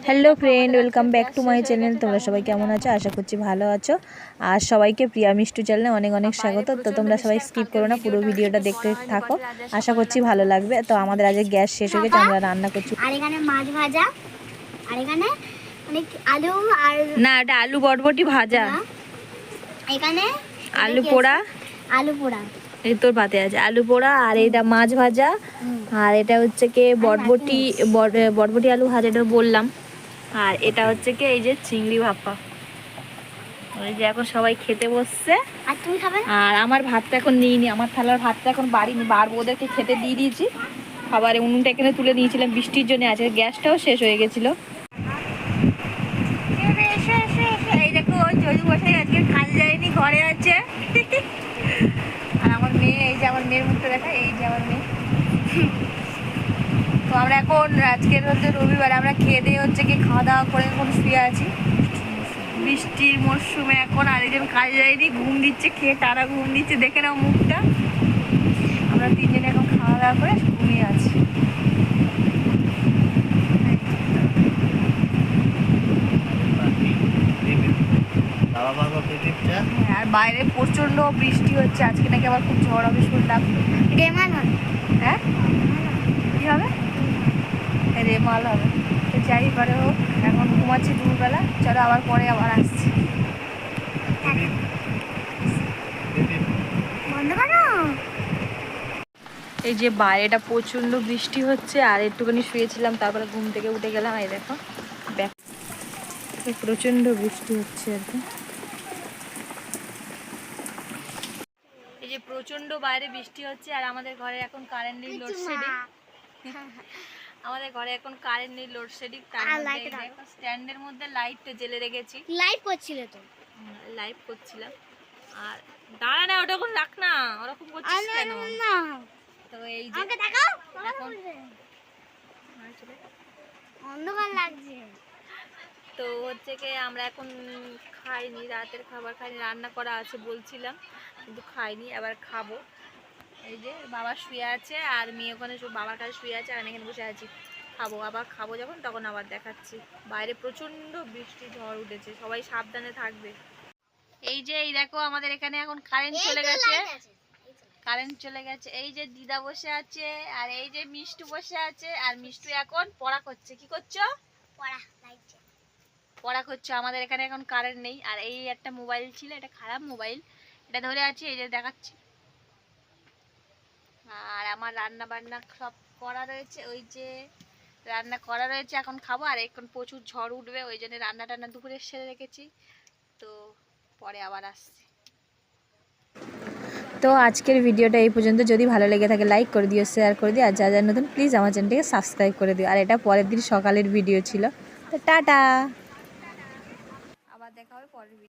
Hello friend, welcome back to my channel. তোমরা সবাই কেমন আছো? আশা করছি ভালো আছো। আর সবাইকে প্রিয়া মিষ্টু চ্যানেলে অনেক অনেক স্বাগত। তো তোমরা সবাই স্কিপ করো না, পুরো ভিডিওটা দেখতে থাকো, আশা করছি ভালো লাগবে। তো আমাদের আজকে গ্যাস শেষ হয়ে গেছে, আমরা রান্না করছি। আর এখানে মাছ ভাজা, আর এখানে অনেক আলু, আর না এটা আলু বটবটি ভাজা, এখানে আলু পোড়া, আলু পোড়া এই তোর পাতে আছে আলু পোড়া, আর এটা মাছ ভাজা, আর এটা হচ্ছে কি বটবটি বটবটি আলু ভাজা, এটা বললাম। আর এটা হচ্ছে কি এই যে চিংড়ি ভাপা। ওই যে এখন সবাই খেতে বসছে। আর তুমি খাবে? আর আমার ভাতটা এখন নিইনি, আমার থালার ভাতটা এখন বাড়িনি, বাড়বো, ওদেরকে খেতে দিয়ে দিয়েছি। খাবার উনুনটা এখানে তুলে নিয়েছিলাম, বৃষ্টির জন্য আছে, গ্যাসটাও শেষ হয়ে গেছিলো। এই দেখো চৈতু বসাই আজকে কাজ যায়নি, ঘরে আছে। আর আমার মেয়ে, এই যে আমার মেয়ের মুখটা দেখা, এই যে আমার মেয়ে। তো আমরা এখন আজকের হচ্ছে রবিবার, আমরা খেয়ে দিয়ে হচ্ছে কি খাওয়া দাওয়া করে এখন শুয়ে আছি বৃষ্টির মরশুমে এখন। আরেকজন কাজে যায়নি, ঘুম দিচ্ছে, খেয়ে টানা ঘুম দিচ্ছে, দেখে নাও মুখটা। আমরা তিনজনে এখন খাওয়া দাওয়া করে ঘুমিয়ে আছি। আর বাইরে প্রচন্ড বৃষ্টি হচ্ছে, আজকে নাকি আবার খুব ঝড় হবে শুনলাম। হ্যাঁ কি হবে? রেমাল হবে। তো যাই পারে হোক, এখন ঘুমাচ্ছি দুপুরবেলা, চলো আবার পরে আবার আসছি। এই যে বাইরেটা প্রচন্ড বৃষ্টি হচ্ছে, আর একটুখানি শুয়েছিলাম, তারপরে ঘুম থেকে উঠে গেলাম। এই দেখো প্রচন্ড বৃষ্টি হচ্ছে আর কি। এই যে প্রচন্ড বাইরে বৃষ্টি হচ্ছে, আর আমাদের ঘরে এখন কারেন্ট নেই, লোডশেডিং। আমাদের ঘরে এখন কারেন্ট নেই, লোডশেডিং। তার মধ্যে দেখো স্ট্যান্ডের মধ্যে লাইটটা জ্বেলে রেখেছি। লাইভ করছিলে তো? লাইভ করছিলাম। আর দাঁড়া না, ওটা কোন রাখ না, ওরকম করছিস কেন? তো এই যে আমাকে দেখাও, এখন অন্ধকার লাগছে। তো হচ্ছে কি আমরা এখন খাইনি, রাতের খাবার খাইনি, রান্না করা আছে বলছিলাম, কিন্তু খাইনি, আবার খাবো। এই যে বাবা শুয়ে আছে, আর মেয়ে ওখানে বাবার কাছে শুয়ে আছে, আর আমি এখানে বসে আছি। খাবো, আবার খাবো যখন তখন আবার দেখাচ্ছি। বাইরে প্রচন্ড বৃষ্টি, ঝড় উঠেছে, সবাই সাবধানে থাকবে। এই যে এই দেখো আমাদের এখানে এখন কারেন্ট চলে গেছে, কারেন্ট চলে গেছে। এই যে দিদা বসে আছে, আর এই যে মিষ্টু বসে আছে, আর মিষ্টু এখন পড়া করছে। কি করছো? পড়া করছো। আমাদের এখানে এখন কারেন্ট নেই, আর এই একটা মোবাইল ছিল, এটা খারাপ মোবাইল, এটা ধরে আছি, এই যে দেখাচ্ছি। আর আমার রান্না বান্না সব করা রয়েছে, ওই যে রান্না করা রয়েছে, এখন খাবো। আর এখন প্রচুর ঝড় উঠবে, ওই জন্য রান্না টান্না দুপুরে সেরে রেখেছি, তো পরে আবার আসছি। তো আজকের ভিডিওটা এই পর্যন্ত। যদি ভালো লেগে থাকে লাইক করে দিও, শেয়ার করে দিও, আর যা যা নতুন প্লিজ আমার চ্যানেলটাকে সাবস্ক্রাইব করে দিও। আর এটা পরের দিন সকালের ভিডিও ছিল। তো টাটা, আবার দেখা হবে পরের ভিডিও।